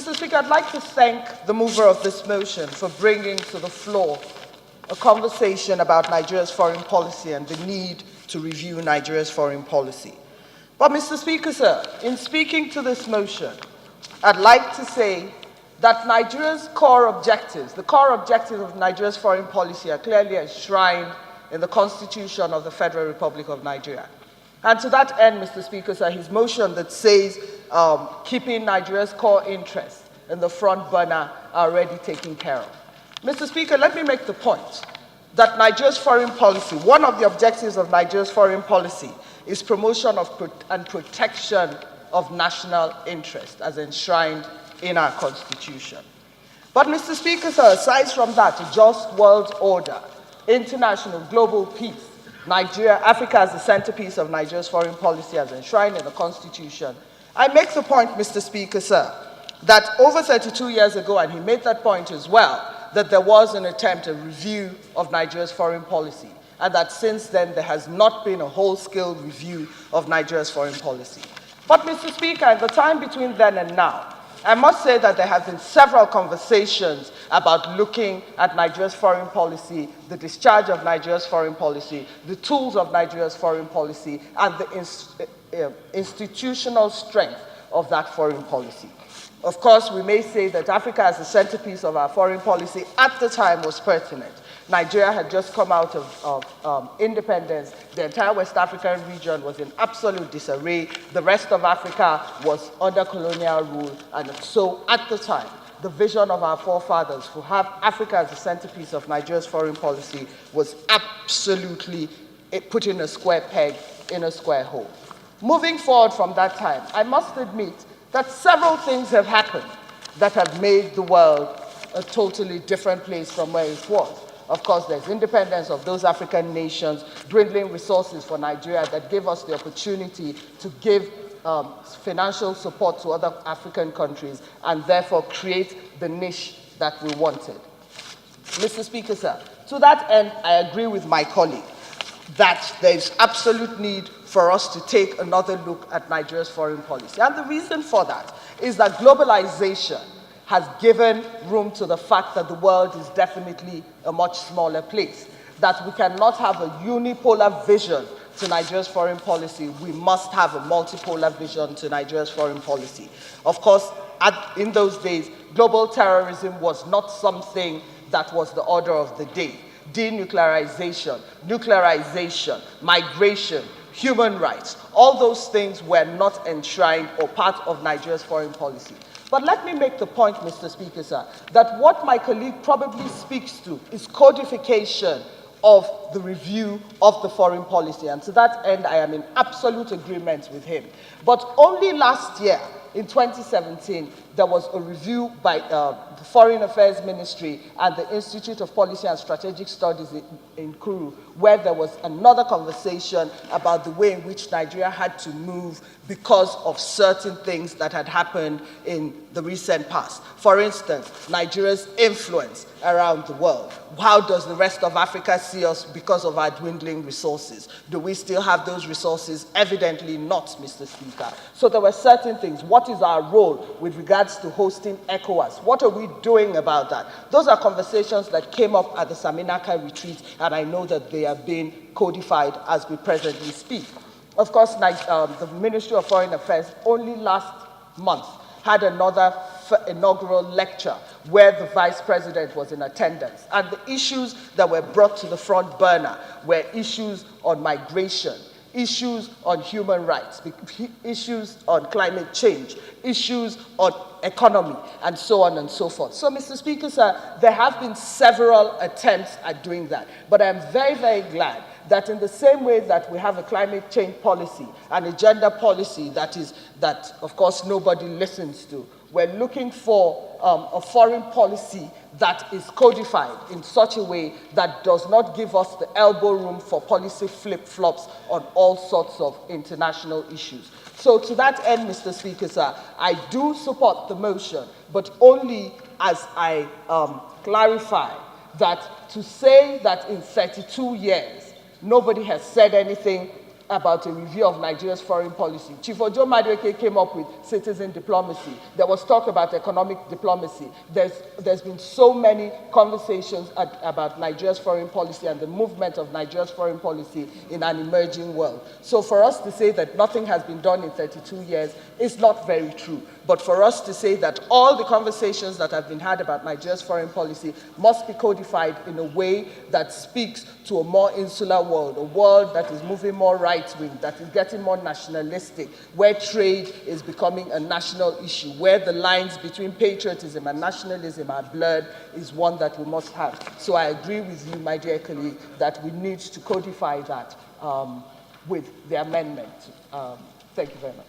Mr. Speaker, I'd like to thank the mover of this motion for bringing to the floor a conversation about Nigeria's foreign policy and the need to review Nigeria's foreign policy. But, Mr. Speaker, sir, in speaking to this motion, I'd like to say that Nigeria's core objectives, the core objectives of Nigeria's foreign policy, are clearly enshrined in the Constitution of the Federal Republic of Nigeria. And to that end, Mr. Speaker, sir, his motion that says keeping Nigeria's core interests in the front burner are already taken care of. Mr. Speaker, let me make the point that Nigeria's foreign policy, one of the objectives of Nigeria's foreign policy is promotion of and protection of national interest as enshrined in our Constitution. But, Mr. Speaker, sir, aside from that, a just world order, international global peace, Nigeria, Africa as the centerpiece of Nigeria's foreign policy as enshrined in the Constitution, I make the point, Mr. Speaker, sir, that over 32 years ago, and he made that point as well, that there was an attempt, a review of Nigeria's foreign policy, and that since then there has not been a whole-scale review of Nigeria's foreign policy. But, Mr. Speaker, in the time between then and now, I must say that there have been several conversations about looking at Nigeria's foreign policy, the discharge of Nigeria's foreign policy, the tools of Nigeria's foreign policy, and the institutional strength of that foreign policy. Of course, we may say that Africa as the centerpiece of our foreign policy at the time was pertinent. Nigeria had just come out of independence. The entire West African region was in absolute disarray. The rest of Africa was under colonial rule. And so at the time, the vision of our forefathers to have Africa as the centerpiece of Nigeria's foreign policy was absolutely putting a square peg in a square hole. Moving forward from that time, I must admit that several things have happened that have made the world a totally different place from where it was. Of course, there's independence of those African nations, dwindling resources for Nigeria that gave us the opportunity to give financial support to other African countries and therefore create the niche that we wanted. Mr. Speaker, sir, to that end, I agree with my colleague that there is absolute need for us to take another look at Nigeria's foreign policy. And the reason for that is that globalization has given room to the fact that the world is definitely a much smaller place, that we cannot have a unipolar vision to Nigeria's foreign policy. We must have a multipolar vision to Nigeria's foreign policy. Of course, in those days, global terrorism was not something that was the order of the day. Denuclearization, nuclearization, migration, human rights, all those things were not enshrined or part of Nigeria's foreign policy. But let me make the point, Mr. Speaker, sir, that what my colleague probably speaks to is codification of the review of the foreign policy. And to that end, I am in absolute agreement with him. But only last year, in 2017, there was a review by the Foreign Affairs Ministry and the Institute of Policy and Strategic Studies in Kuru, where there was another conversation about the way in which Nigeria had to move because of certain things that had happened in the recent past. For instance, Nigeria's influence around the world. How does the rest of Africa see us because of our dwindling resources? Do we still have those resources? Evidently not, Mr. Speaker. So there were certain things. What is our role with regards to hosting ECOWAS? What are we doing about that? Those are conversations that came up at the Saminaka retreat, and I know that they are being codified as we presently speak. Of course, the Ministry of Foreign Affairs only last month had another inaugural lecture where the Vice President was in attendance. And the issues that were brought to the front burner were issues on migration, issues on human rights, issues on climate change, issues on economy, and so on and so forth. So, Mr. Speaker, sir, there have been several attempts at doing that. But I'm very, very glad that in the same way that we have a climate change policy and a gender policy that of course nobody listens to, we're looking for a foreign policy that is codified in such a way that does not give us the elbow room for policy flip-flops on all sorts of international issues. So to that end, Mr. Speaker, sir, I do support the motion, but only as I clarify that to say that in 32 years, nobody has said anything about a review of Nigeria's foreign policy. Chief Ojo Madueke came up with citizen diplomacy. There was talk about economic diplomacy. There's been so many conversations about Nigeria's foreign policy and the movement of Nigeria's foreign policy in an emerging world. So for us to say that nothing has been done in 32 years is not very true. But for us to say that all the conversations that have been had about Nigeria's foreign policy must be codified in a way that speaks to a more insular world, a world that is moving more right-wing, that is getting more nationalistic, where trade is becoming a national issue, where the lines between patriotism and nationalism are blurred, is one that we must have. So I agree with you, my dear colleague, that we need to codify that with the amendment. Thank you very much.